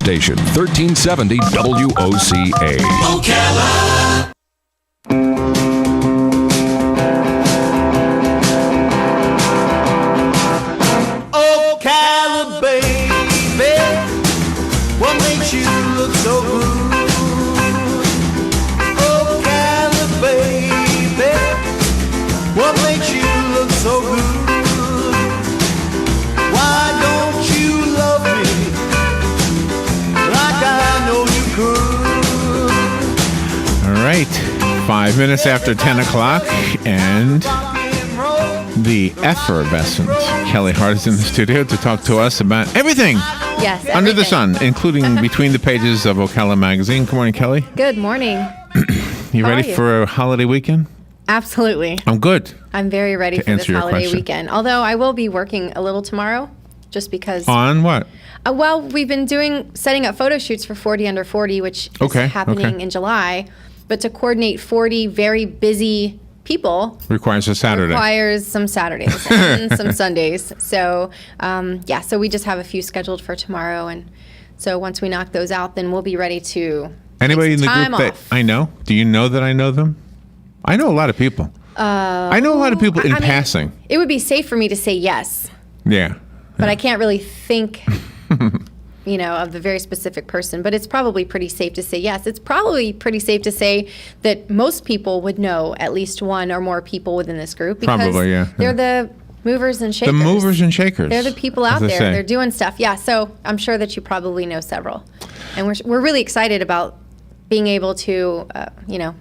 station, 1370 WOCA. Ocala. Ocala, baby, what makes you look so good? Ocala, baby, what makes you look so good? Why don't you love me like I know you could? All right, 5 minutes after 10 o'clock, and the effervescent Kelli Hart is in the studio to talk to us about everything. Yes, everything. Under the sun, including between the pages of Ocala magazine. Good morning, Kelli. Good morning. You How ready are you? for a holiday weekend? Absolutely. I'm good. I'm very ready for this answer your holiday question. weekend. Although I will be working a little tomorrow, just because. On what? Well, we've been setting up photo shoots for 40 Under 40, which is happening in July. But to coordinate 40 very busy people Requires a Saturday. requires some Saturdays and some Sundays. So, so we just have a few scheduled for tomorrow. And so once we knock those out, then we'll be ready to Anybody in take the some group time that off. I know? Do you know that I know them? I know a lot of people. I know a lot of people in I mean, passing. It would be safe for me to say yes. Yeah. But I can't really think, of the very specific person. But it's probably pretty safe to say yes. It's probably pretty safe to say that most people would know at least one or more people within this group. Because Probably, yeah. they're the movers and shakers. The movers and shakers. They're the people as out they there. say. They're doing stuff. Yeah, so I'm sure that you probably know several. And we're really excited about being able to,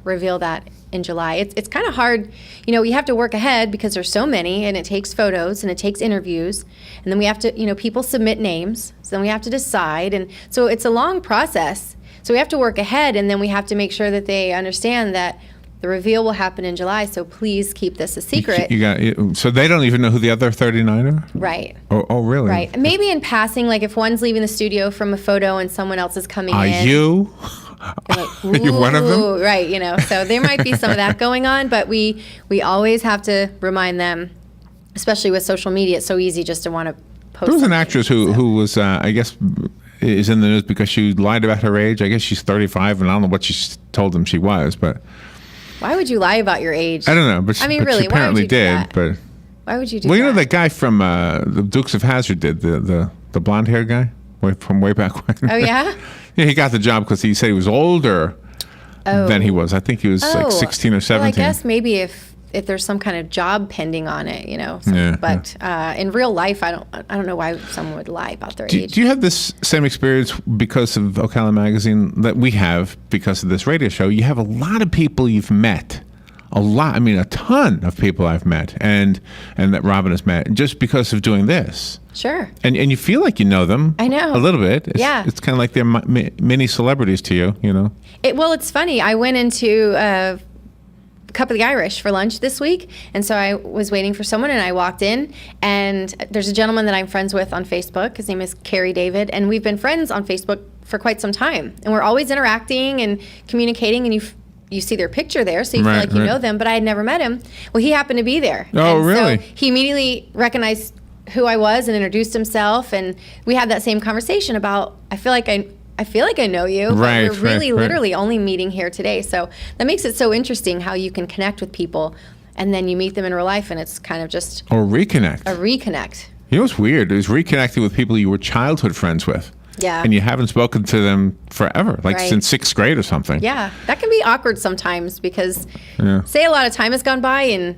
reveal that in July. It's kind of hard. We have to work ahead because there's so many, and it takes photos, and it takes interviews. And then we have to, people submit names. So then we have to decide. And so it's a long process. So we have to work ahead, and then we have to make sure that they understand that the reveal will happen in July. So please keep this a secret. So they don't even know who the other 39 are? Right. Oh, really? Right. Maybe in passing, like if one's leaving the studio from a photo and someone else is coming Are in. you? They're like, Are you one of them? "Ooh," right, so there might be some of that going on, but we always have to remind them, especially with social media, it's so easy just to want to post. There was an something. actress who was, I guess, is in the news because she lied about her age. I guess she's 35, and I don't know what she told them she was, but Why would you lie about your age? I don't know. But she really, why would apparently you do did. that? But Why would you do well, that? that guy from the Dukes of Hazzard did the blonde haired guy from way back when. Oh, yeah? Yeah, he got the job because he said he was older than he was. I think he was like 16 or 17. Well, I guess maybe if there's some kind of job pending on it, But in real life, I don't know why someone would lie about their age. Do you have this same experience because of Ocala magazine that we have because of this radio show? You have a lot of people you've met. A ton of people I've met and that Robin has met just because of doing this. Sure. And you feel like you know them. I know. A little bit. It's kind of like they're mini celebrities to you, It's funny. I went into Cup of the Irish for lunch this week, and so I was waiting for someone, and I walked in, and there's a gentleman that I'm friends with on Facebook. His name is Kerry David, and we've been friends on Facebook for quite some time, and we're always interacting and communicating, and you see their picture there, so you feel like you know them, but I had never met him. Well, he happened to be there. Oh, and really? So he immediately recognized who I was and introduced himself, and we had that same conversation about, I feel like I know you, but Right, we're really right. literally only meeting here today. So that makes it so interesting how you can connect with people, and then you meet them in real life, and it's kind of just Or reconnect. a reconnect. You know what's weird is reconnecting with people you were childhood friends with. Yeah. And you haven't spoken to them forever, like Right. since 6th grade or something. Yeah, that can be awkward sometimes because Yeah. say a lot of time has gone by and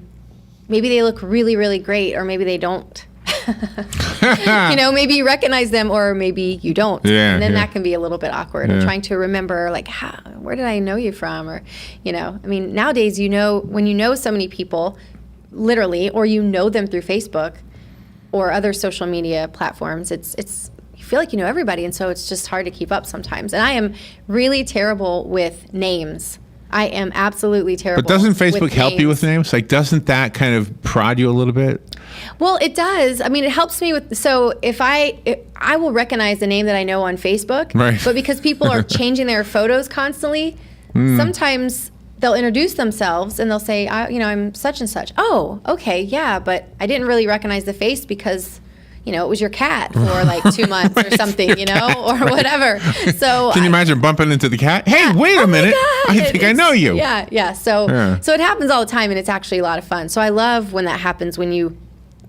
maybe they look really, really great, or maybe they don't. Maybe you recognize them, or maybe you don't. Yeah, and then yeah. that can be a little bit awkward. Yeah. Or trying to remember, like, where did I know you from? Or, nowadays, when you know so many people, literally, or you know them through Facebook or other social media platforms, it's you feel like you know everybody, and so it's just hard to keep up sometimes. And I am really terrible with names. I am absolutely terrible. But doesn't with Facebook help you with names? Like, doesn't that kind of prod you a little bit? Well, it does. I mean, it helps me with. So if I will recognize the name that I know on Facebook, Right. But because people are changing their photos constantly, sometimes they'll introduce themselves and they'll say, I'm such and such. Oh, okay, yeah, but I didn't really recognize the face because, it was your cat for like 2 months or something, or whatever. So can you imagine bumping into the cat? Hey, wait a minute. I think I know you. Yeah. So it happens all the time, and it's actually a lot of fun. So I love when that happens, when you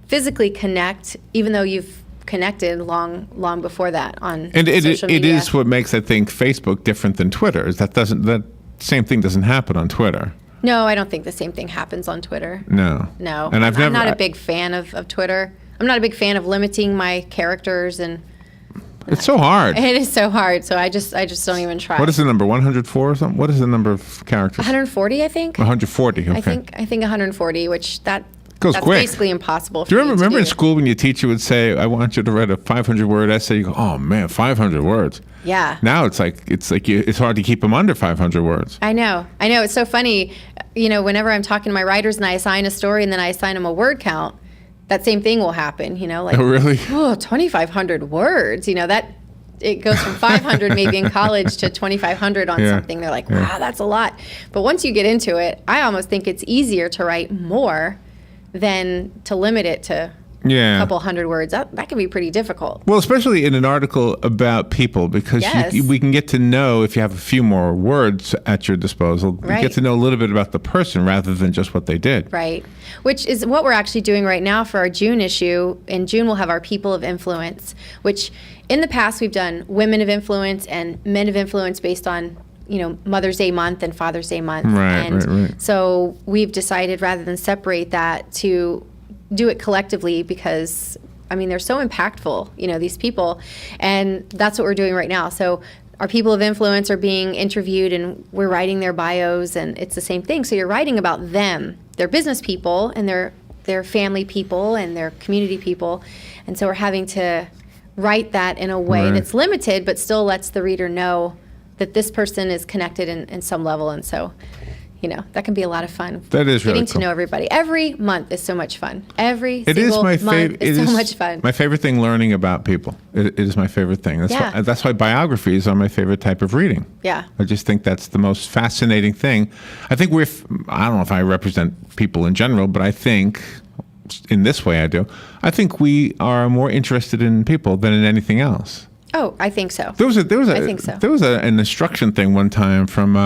physically connect, even though you've connected long before that on social media. It is what makes, I think, Facebook different than Twitter. Is that same thing doesn't happen on Twitter. No, I don't think the same thing happens on Twitter. No. And I'm not a big fan of Twitter. I'm not a big fan of limiting my characters, and it's so hard. It is so hard. So I just don't even try. What is the number? 104 or something? What is the number of characters? 140, I think. 140. Okay. I think 140, which that's quick. basically impossible. Do you remember in school when your teacher would say, "I want you to write a 500-word essay"? You go, "Oh man, 500 words." Yeah. Now it's hard to keep them under 500 words. I know. It's so funny. Whenever I'm talking to my writers and I assign a story and then I assign them a word count, that same thing will happen. Like, oh really? 2,500 words. That it goes from 500 maybe in college to 2,500 on something. They're like, wow, that's a lot. But once you get into it, I almost think it's easier to write more than to limit it to a couple hundred words. That can be pretty difficult. Well, especially in an article about people, because we can get to know, if you have a few more words at your disposal, you get to know a little bit about the person rather than just what they did. Right. Which is what we're actually doing right now for our June issue. In June, we'll have our People of Influence, which in the past we've done Women of Influence and Men of Influence based on Mother's Day month and Father's Day month. Right. So we've decided, rather than separate that, to do it collectively, because they're so impactful, these people, and that's what we're doing right now. So our People of Influence are being interviewed and we're writing their bios, and it's the same thing. So you're writing about them, their business people and their family people and their community people, and so we're having to write that in a way that's limited but still lets the reader know that this person is connected in some level. And so that can be a lot is really getting to know everybody. Every month is so much fun. Every single month is so much fun. My favorite thing, learning about people. It is my favorite thing. That's why biographies are my favorite type of reading. Yeah. I just think that's the most fascinating thing. I think I don't know if I represent people in general, but I think in this way I do. I think we are more interested in people than in anything else. Oh, I think so. I think so. There was an instruction thing one time from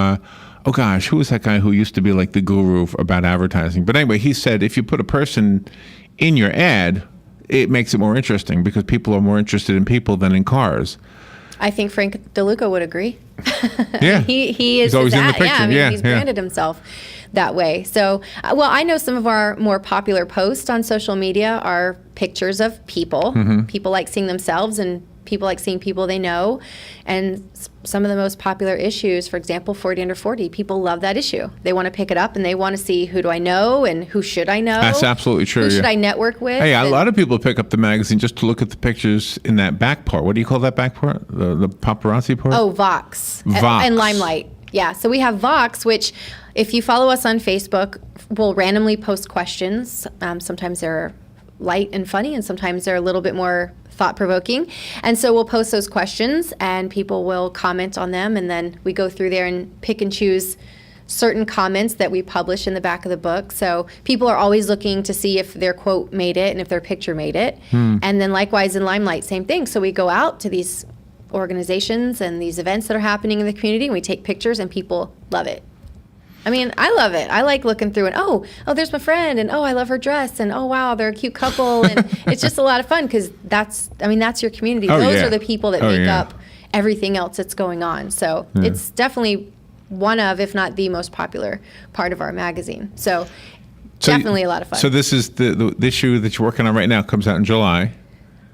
oh gosh, who was that guy who used to be like the guru about advertising? But anyway, he said if you put a person in your ad, it makes it more interesting because people are more interested in people than in cars. I think Frank DeLuca would agree. Yeah. He's always in the picture. He's branded himself that way. So, I know some of our more popular posts on social media are pictures of people. Mm-hmm. People like seeing themselves, and people like seeing people they know. And some of the most popular issues, for example, 40 Under 40, people love that issue. They want to pick it up and they want to see, who do I know and who should I know? That's absolutely true. Who should I network with? Hey, a lot of people pick up the magazine just to look at the pictures in that back part. What do you call that back part? The paparazzi part? Oh, Vox. And Limelight. Yeah, so we have Vox, which if you follow us on Facebook, we'll randomly post questions. Sometimes they're light and funny, and sometimes they're a little bit more thought-provoking. And so we'll post those questions, and people will comment on them, and then we go through there and pick and choose certain comments that we publish in the back of the book. So people are always looking to see if their quote made it and if their picture made it. And then likewise in Limelight, same thing. So we go out to these organizations and these events that are happening in the community, and we take pictures, and people love it. I love it. I like looking through and, oh, there's my friend, and I love her dress, and oh, wow, they're a cute couple, and it's just a lot of fun because that's your community. Those are the people that make up everything else that's going on. So it's definitely one of, if not the most popular part of our magazine. So definitely a lot of fun. So this is the issue that you're working on right now, comes out in July.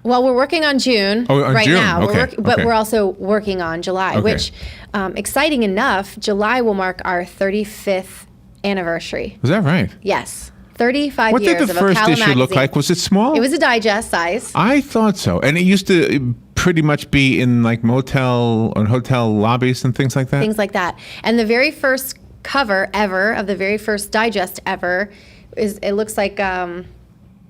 Well, we're working on June now. Okay. But we're also working on July, which, exciting enough, July will mark our 35th anniversary. Is that right? Yes. 35 what years of Ocala What did the first issue magazine. look like? Was it small? It was a digest size. I thought so. And it used to pretty much be in like motel or hotel lobbies and things like that? Things like that. And the very first cover ever of the very first digest ever it looks like a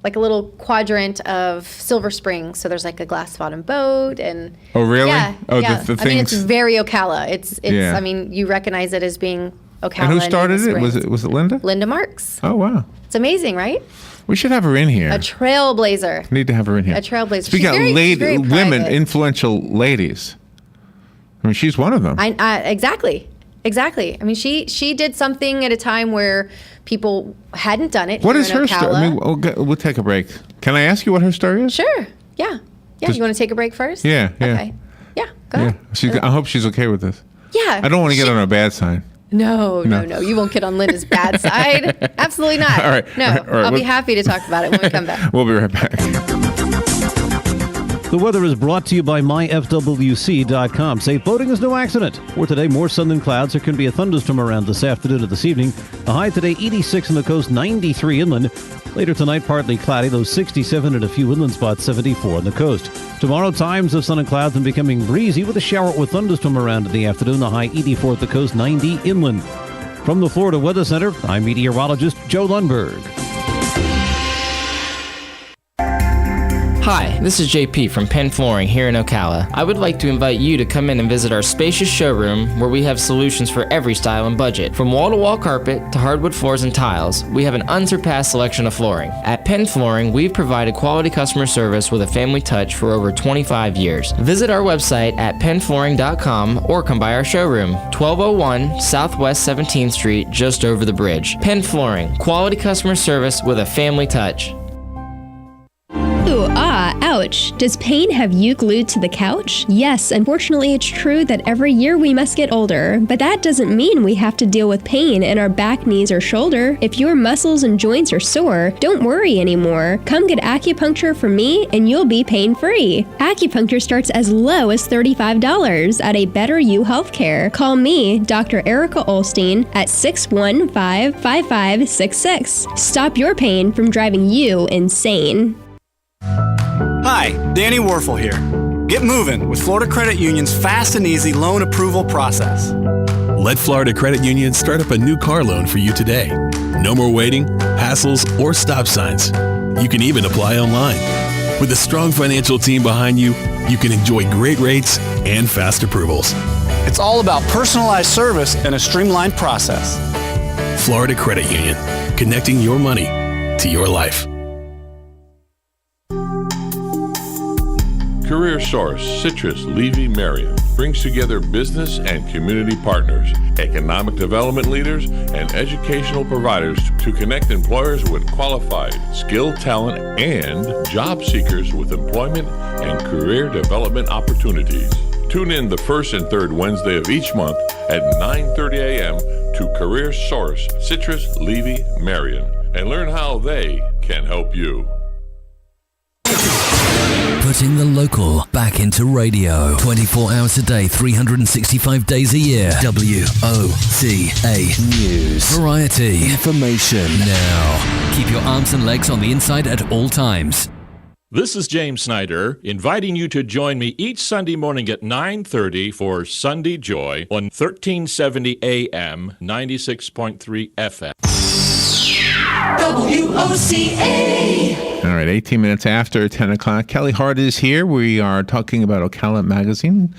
little quadrant of Silver Springs. So there's like a glass bottom boat and oh really? Yeah. The things. It's very Ocala. It's you recognize it as being Ocala. And who started it? Was it Linda? Linda Marks. Oh wow. It's amazing, right? We should have her in here. A trailblazer. Need to have her in here. A trailblazer. Speaking of women, influential ladies. I mean, she's one of them. Exactly. I mean, she did something at a time where people hadn't done it. What is her Ocala. story? I mean, we'll take a break. Can I ask you what her story is? Sure. Yeah. You want to take a break first? Yeah. Okay. Yeah. Go ahead. I hope she's okay with this. Yeah. I don't want to get on her bad side. No. You won't get on Linda's bad side. Absolutely not. All right. No. All right. I'll be happy to talk about it when we come back. We'll be right back. The weather is brought to you by myfwc.com. Safe boating is no accident. For today, more sun than clouds. There can be a thunderstorm around this afternoon or this evening. A high today, 86 on the coast, 93 inland. Later tonight, partly cloudy, though 67 at a few inland spots, 74 on the coast. Tomorrow, times of sun and clouds and becoming breezy with a shower or thunderstorm around in the afternoon. The high 84 at the coast, 90 inland. From the Florida Weather Center, I'm meteorologist Joe Lundberg. Hi, this is JP from Penn Flooring here in Ocala. I would like to invite you to come in and visit our spacious showroom where we have solutions for every style and budget. From wall-to-wall carpet to hardwood floors and tiles, we have an unsurpassed selection of flooring. At Penn Flooring, we've provided quality customer service with a family touch for over 25 years. Visit our website at pennflooring.com or come by our showroom, 1201 Southwest 17th Street, just over the bridge. Penn Flooring, quality customer service with a family touch. Ooh, ouch. Does pain have you glued to the couch? Yes, unfortunately it's true that every year we must get older, but that doesn't mean we have to deal with pain in our back, knees, or shoulder. If your muscles and joints are sore, don't worry anymore. Come get acupuncture from me and you'll be pain-free. Acupuncture starts as low as $35 at a Better You Healthcare. Call me, Dr. Erica Olstein, at 615-5566. Stop your pain from driving you insane. Hi, Danny Werfel here. Get moving with Florida Credit Union's fast and easy loan approval process. Let Florida Credit Union start up a new car loan for you today. No more waiting, hassles, or stop signs. You can even apply online. With a strong financial team behind you, you can enjoy great rates and fast approvals. It's all about personalized service and a streamlined process. Florida Credit Union, connecting your money to your life. Career Source Citrus Levy Marion brings together business and community partners, economic development leaders, and educational providers to connect employers with qualified, skilled talent and job seekers with employment and career development opportunities. Tune in the first and third Wednesday of each month at 9:30 a.m. to Career Source Citrus Levy Marion and learn how they can help you. Putting the local back into radio. 24 hours a day, 365 days a year. WOCA News. Variety. Information. Now. Keep your arms and legs on the inside at all times. This is James Snyder, inviting you to join me each Sunday morning at 9:30 for Sunday Joy on 1370 AM, 96.3 FM. WOCA. All right, 18 minutes after 10 o'clock. Kelli Hart is here. We are talking about Ocala Magazine.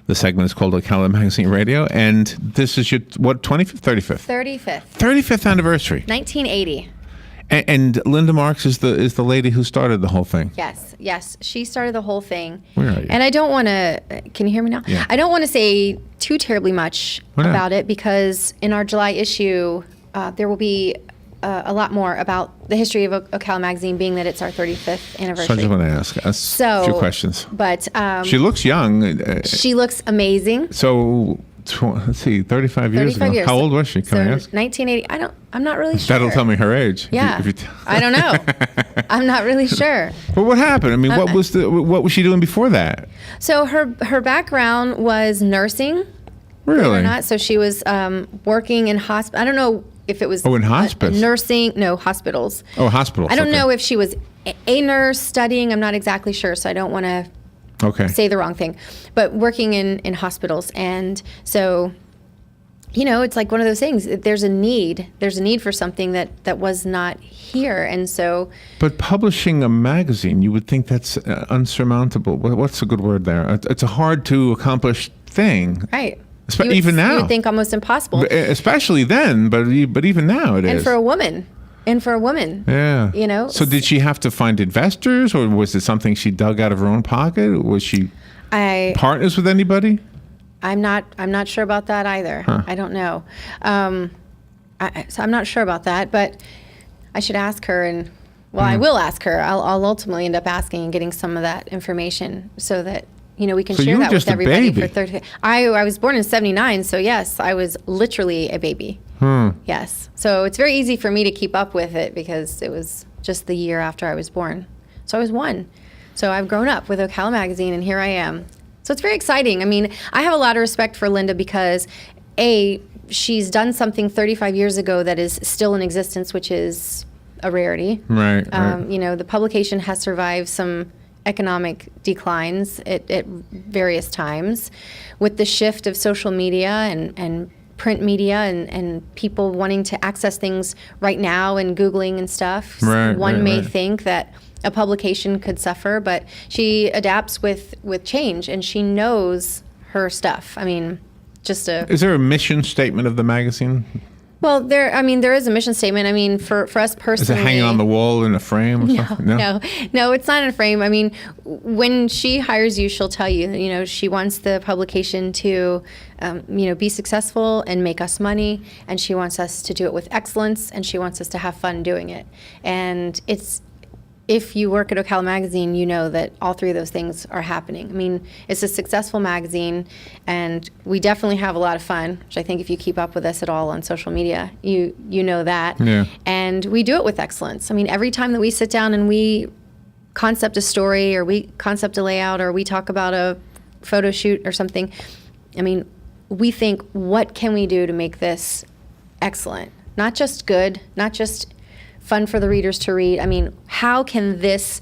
The segment is called Ocala Magazine Radio. And this is your, 25th, 35th? 35th. 35th anniversary. 1980. And Linda Marks is the lady who started the whole thing. Yes. She started the whole thing. Where are you? And I don't want to, can you hear me now? Yeah. I don't want to say too terribly much about it because in our July issue, there will be a lot more about the history of Ocala Magazine, being that it's our 35th anniversary. So I just want to ask a few questions. But she looks young. She looks amazing. So let's see, 35 years ago. How old was she? Can I ask? 1980. I'm not really sure. That'll tell me her age. Yeah. I don't know. I'm not really sure. But what happened? I mean, what was she doing before that? So her background was nursing. Really? Or not. So she was working in hospital. I don't know if it was in hospice. Nursing, no, hospitals. Oh, hospitals. I don't know if she was a nurse studying. I'm not exactly sure, so I don't want to say the wrong thing. But working in hospitals. And so, it's like one of those things. There's a need. There's a need for something that was not here. And so. But publishing a magazine, you would think that's unsurmountable. What's a good word there? It's a hard to accomplish thing. Right. Even now. You would think almost impossible. Especially then, but even now it is. And for a woman. And for a woman. Yeah. You know? So did she have to find investors, or was it something she dug out of her own pocket? Was she partners with anybody? I'm not sure about that either. Huh. I don't know. So I'm not sure about that, but I should ask her, and I will ask her. I'll ultimately end up asking and getting some of that information so that we can share that with everybody. For 30. I was born in '79, so yes, I was literally a baby. Yes, so it's very easy for me to keep up with it because it was just the year after I was born. So I was 1. So I've grown up with Ocala magazine, and here I am. So it's very exciting. I mean, I have a lot of respect for Linda because, she's done something 35 years ago that is still in existence, which is a rarity. Right. The publication has survived some economic declines at various times with the shift of social media and print media and people wanting to access things right now and Googling and stuff. One may think that a publication could suffer, but she adapts with change and she knows her stuff. I mean, Is there a mission statement of the magazine? Well, there is a mission statement. I mean, for us personally. Is it hanging on the wall in a frame or something? No, it's not in a frame. I mean, when she hires you, she'll tell you, she wants the publication to, be successful and make us money, and she wants us to do it with excellence, and she wants us to have fun doing it. And if you work at Ocala Magazine, you know that all three of those things are happening. I mean, it's a successful magazine, and we definitely have a lot of fun, which I think if you keep up with us at all on social media, you know that. Yeah. And we do it with excellence. I mean, every time that we sit down and we concept a story or we concept a layout or we talk about a photo shoot or something, I mean, we think, what can we do to make this excellent? Not just good, not just fun for the readers to read. I mean, how can this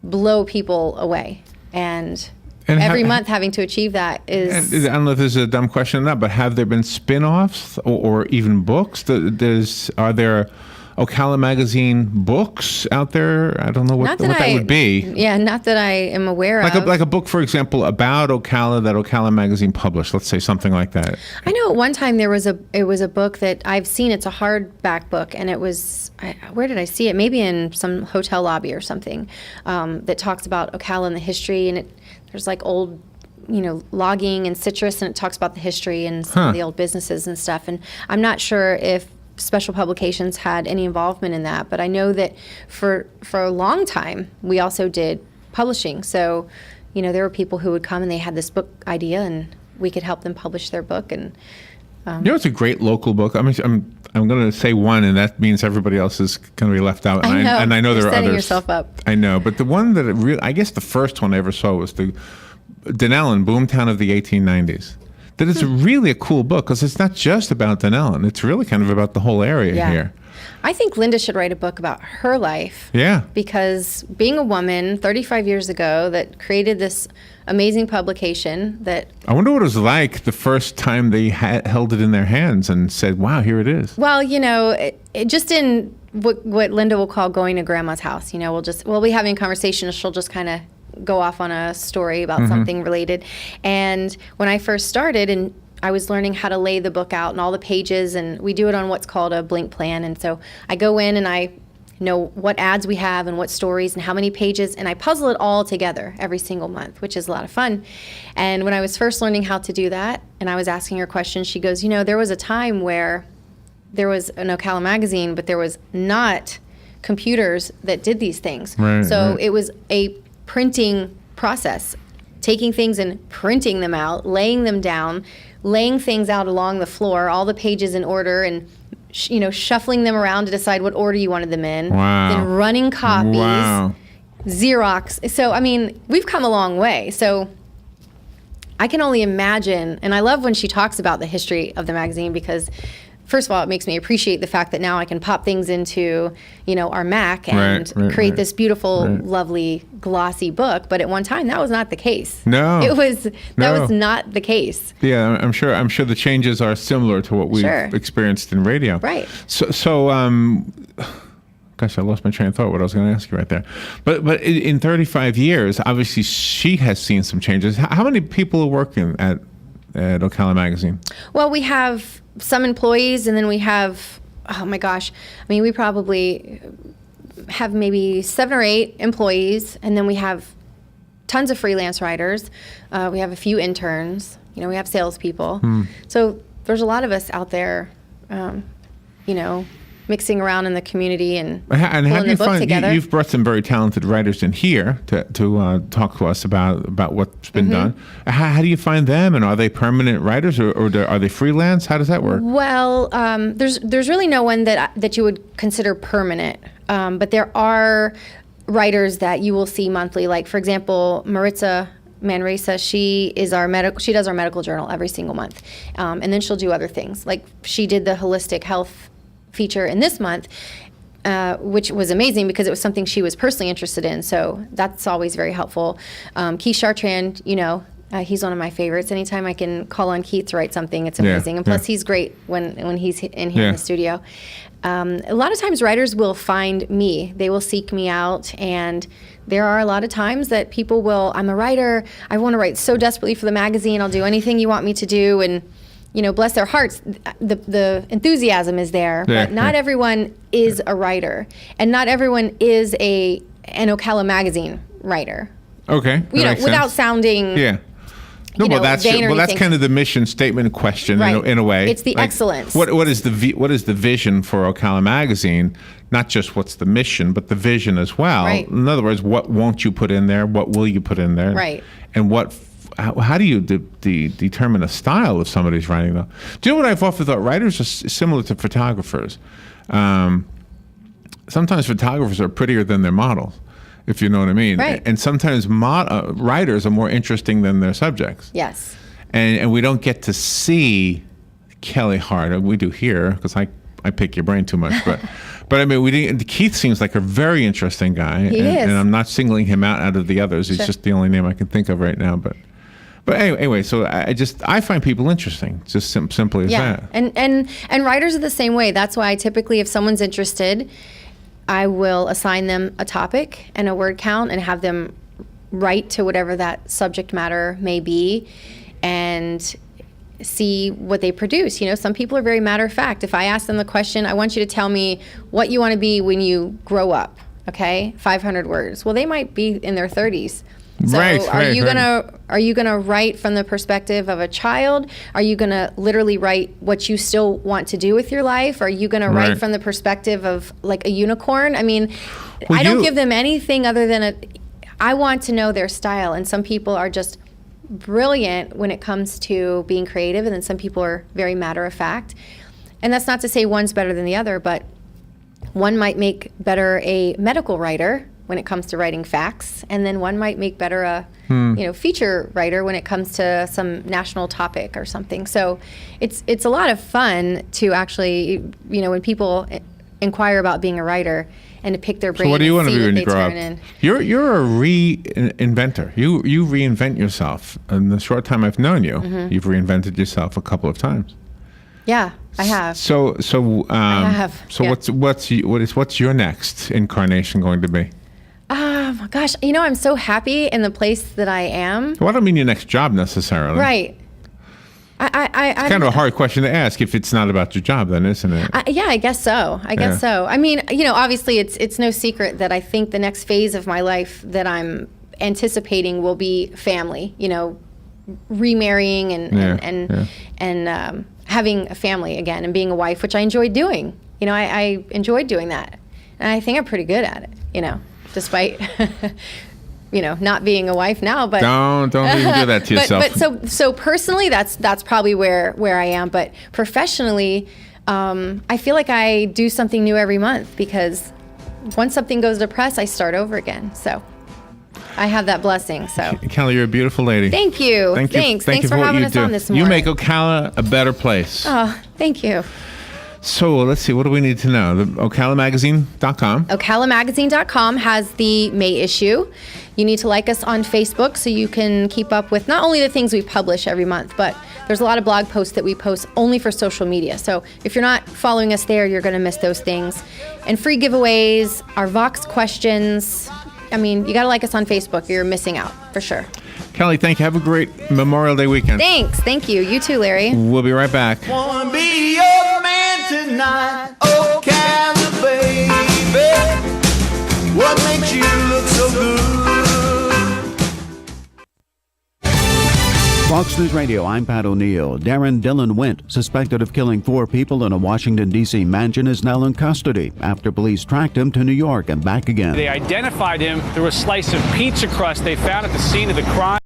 blow people away? And every month having to achieve that is... I don't know if this is a dumb question or not, but have there been spin-offs or even books? Are there Ocala Magazine books out there? I don't know what that would be. Yeah, not that I am aware of. Like a book, for example, about Ocala that Ocala Magazine published. Let's say something like that. I know at one time it was a book that I've seen. It's a hardback book, and it was... where did I see it? Maybe in some hotel lobby or something that talks about Ocala and the history, and there's like old logging and citrus, and it talks about the history and some of the old businesses and stuff. And I'm not sure if Special Publications had any involvement in that, but I know that for a long time we also did publishing. So, there were people who would come and they had this book idea, and we could help them publish their book. And it's a great local book. I mean, I'm going to say one, and that means everybody else is going to be left out. And I know there are setting others. Yourself up. I know, but the one that I guess the first one I ever saw was the Dunellen, Boomtown of the 1890s. That it's really a cool book because it's not just about Dunellen. It's really kind of about the whole area here. I think Linda should write a book about her life. Yeah. Because being a woman 35 years ago that created this amazing publication that... I wonder what it was like the first time they held it in their hands and said, wow, here it is. Well, it just in what Linda will call going to grandma's house. We'll be having a conversation and she'll just kind of go off on a story about something related. And when I first started, and I was learning how to lay the book out and all the pages, and we do it on what's called a blink plan. And so I go in and I know what ads we have and what stories and how many pages, and I puzzle it all together every single month, which is a lot of fun. And when I was first learning how to do that, and I was asking her questions, she goes, there was a time where there was an Ocala magazine, but there was not computers that did these things. So it was a printing process, taking things and printing them out, laying them down, laying things out along the floor, all the pages in order, and shuffling them around to decide what order you wanted them in. Wow. Then running copies, Xerox. So, I mean, we've come a long way. So I can only imagine, and I love when she talks about the history of the magazine because, first of all, it makes me appreciate the fact that now I can pop things into, our Mac and create this beautiful, lovely, glossy book. But at one time, that was not the case. No, that was not the case. Yeah, I'm sure the changes are similar to what we've experienced in radio. Right. So, gosh, I lost my train of thought. What I was going to ask you right there. But in 35 years, obviously, she has seen some changes. How many people are working at Ocala Magazine? Well, we have some employees, and then we have oh my gosh, I mean, we probably have maybe 7 or 8 employees, and then we have tons of freelance writers. We have a few interns. We have salespeople. So there's a lot of us out there, mixing around in the community and how pulling do you the book find together. you've brought some very talented writers in here to talk to us about what's been done. How do you find them, and are they permanent writers or are they freelance? How does that work? Well, there's really no one that you would consider permanent, but there are writers that you will see monthly. Like, for example, Maritza Manresa, she does our medical journal every single month, and then she'll do other things. Like, she did the holistic health feature in this month, which was amazing because it was something she was personally interested in. So that's always very helpful. Keith Chartrand, he's one of my favorites. Anytime I can call on Keith to write something, it's amazing. And plus, he's great when he's in here in the studio. A lot of times writers will find me. They will seek me out, and there are a lot of times that people will, I'm a writer, I want to write so desperately for the magazine, I'll do anything you want me to do, and bless their hearts, the enthusiasm is there, but not everyone is a writer, and not everyone is an Ocala magazine writer. Okay, without sounding No, well, that's vain or anything. kind of the mission statement question, Right. in a way. It's the excellence. What is the vision for Ocala magazine? Not just what's the mission, but the vision as well. Right. In other words, what won't you put in there? What will you put in there? Right. And how do you determine a style of somebody's writing, though? Do you know what I've often thought? Writers are similar to photographers. Sometimes photographers are prettier than their models, if you know what I mean. Right. And sometimes writers are more interesting than their subjects. Yes. And we don't get to see Kelli Hart. We do here, because I pick your brain too much. But I mean, Keith seems like a very interesting guy. He is. And I'm not singling him out of the others. He's just the only name I can think of right now. But anyway, so I find people interesting, just simply as that. And writers are the same way. That's why typically, if someone's interested, I will assign them a topic and a word count and have them write to whatever that subject matter may be, and see what they produce. Some people are very matter of fact. If I ask them the question, I want you to tell me what you want to be when you grow up. Okay, 500 words. Well, they might be in their 30s. So are you gonna write from the perspective of a child? Are you gonna literally write what you still want to do with your life? Are you gonna write from the perspective of like a unicorn? I mean, I don't give them anything other than I want to know their style. And some people are just brilliant when it comes to being creative, and then some people are very matter of fact. And that's not to say one's better than the other, but one might make better a medical writer when it comes to writing facts, and then one might make better a feature writer when it comes to some national topic or something. So it's a lot of fun to actually, when people inquire about being a writer and to pick their brain. So what do you want to be when you grow up? In. You're a reinventor. You reinvent yourself. In the short time I've known you, you've reinvented yourself a couple of times. Yeah, I have. So I have. So yeah. what's your next incarnation going to be? Oh my gosh, I'm so happy in the place that I am. Well, I don't mean your next job necessarily. Right. It's kind of a hard question to ask if it's not about your job, then, isn't it? Yeah, I guess so. I guess so. I mean, obviously, it's no secret that I think the next phase of my life that I'm anticipating will be family. Remarrying and having a family again and being a wife, which I enjoyed doing. I enjoyed doing that, and I think I'm pretty good at it. Despite not being a wife now, but don't even do that to yourself. But so personally, that's probably where I am. But professionally, I feel like I do something new every month, because once something goes to press, I start over again. So I have that blessing. So Kelli, you're a beautiful lady. Thank you. Thanks for having us on this morning. You make Ocala a better place. Oh, thank you. So let's see, what do we need to know? OcalaMagazine.com. OcalaMagazine.com has the May issue. You need to like us on Facebook so you can keep up with not only the things we publish every month, but there's a lot of blog posts that we post only for social media. So if you're not following us there, you're going to miss those things. And free giveaways, our Vox questions. I mean, you got to like us on Facebook, or you're missing out for sure. Kelli, thank you. Have a great Memorial Day weekend. Thank you. You too, Larry. We'll be right back. Wanna be your man tonight. Oh. Fox News Radio, I'm Pat O'Neill. Darren Dillon Wint, suspected of killing 4 people in a Washington, D.C. mansion, is now in custody after police tracked him to New York and back again. They identified him through a slice of pizza crust they found at the scene of the crime.